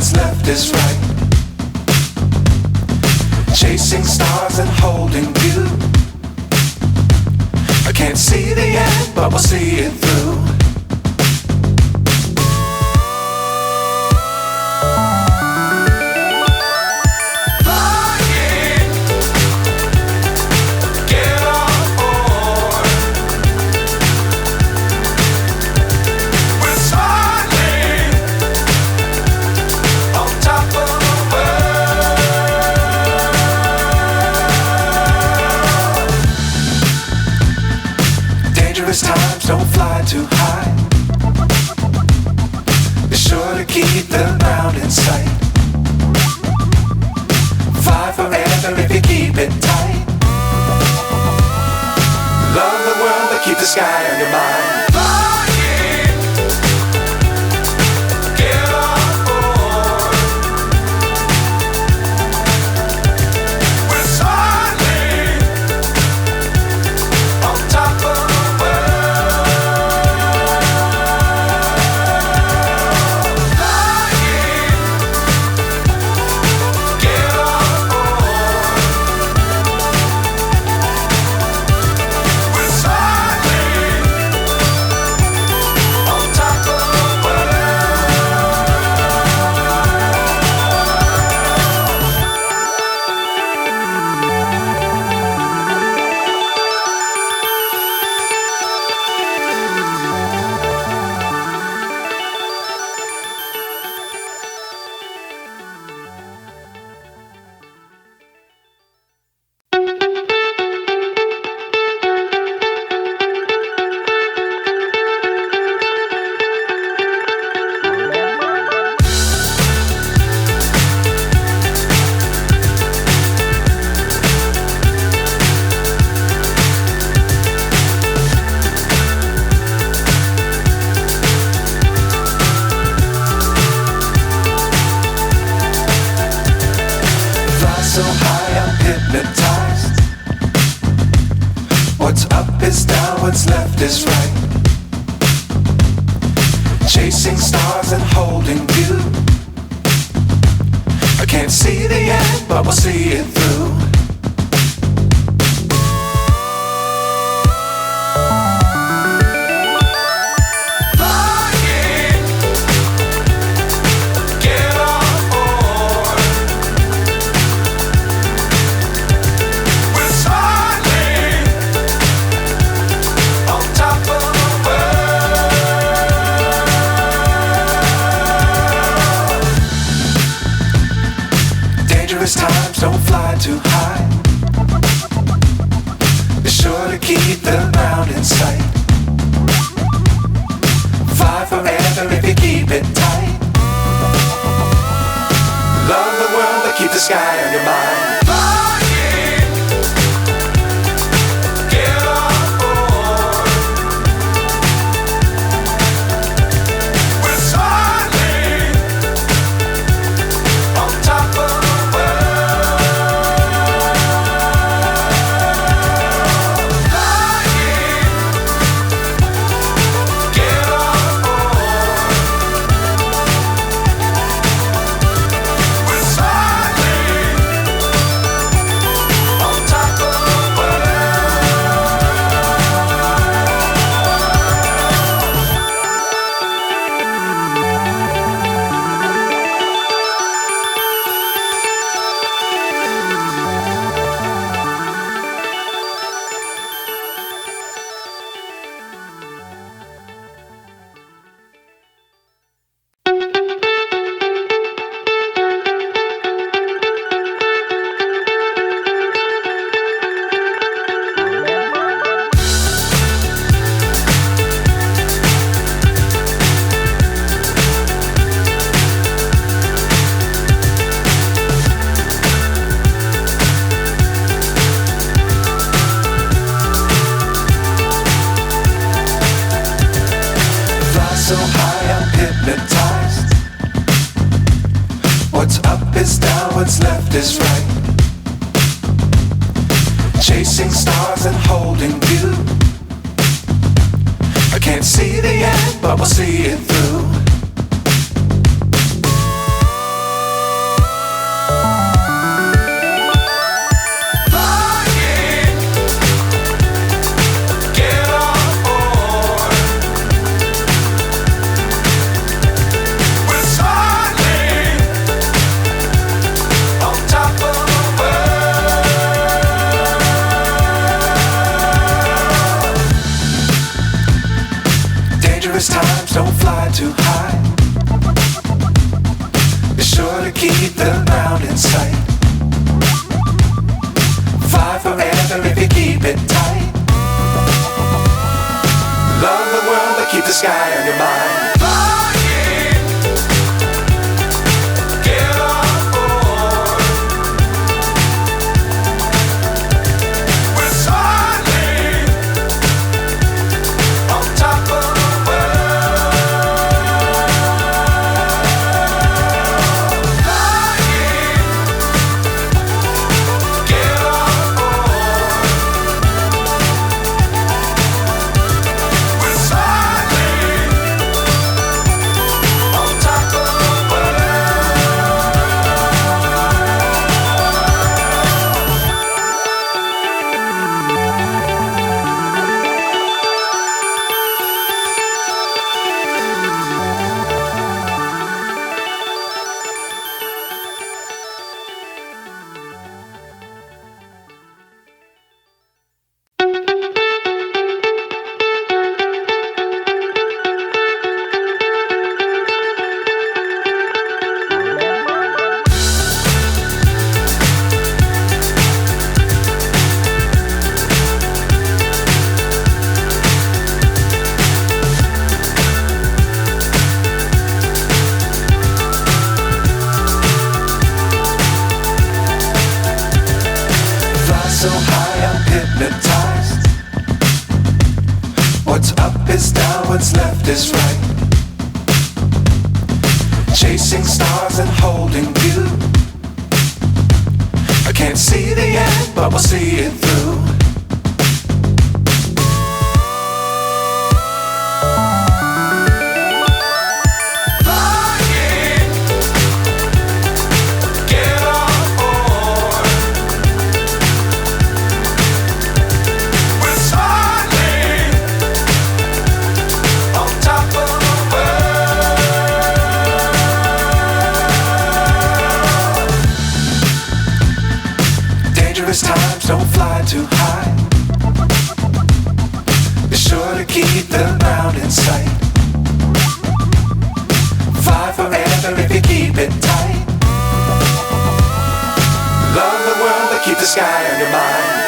what's left is right. Chasing stars and holding you. I can't see the end, but we'll see it through. Times don't fly too high. Be sure to keep the ground in sight. Fly forever if you keep it tight. Love the world but keep the sky on your mind. So high I'm hypnotized. What's up is down, what's left is right. Chasing stars and holding you. I can't see the end, but we'll see it through. Times don't fly too high. Be sure to keep the ground in sight. Fly forever if you keep it tight. Love the world but keep the sky on your mind. So high I'm hypnotized. What's up is down, what's left is right. Chasing stars and holding you. I can't see the end, but we'll see it through. don't fly too high. Be sure to keep the ground in sight. Fly forever if you keep it tight. Love the world but keep the sky on your mind. Flying, get on board. We're soaring on top of the world. Flying, get on board. We're soaring on top of the world. Fly so high, I'm hypnotized. What's up is down, what's left is right. Chasing stars and holding you. I can't see the end, but we'll see it through. Flying, get on board. We're soaring on top of the world. Dangerous times, don't fly too high. Be sure to keep the ground in sight. Fly forever if you keep it tight. Love the world but keep the sky on your mind.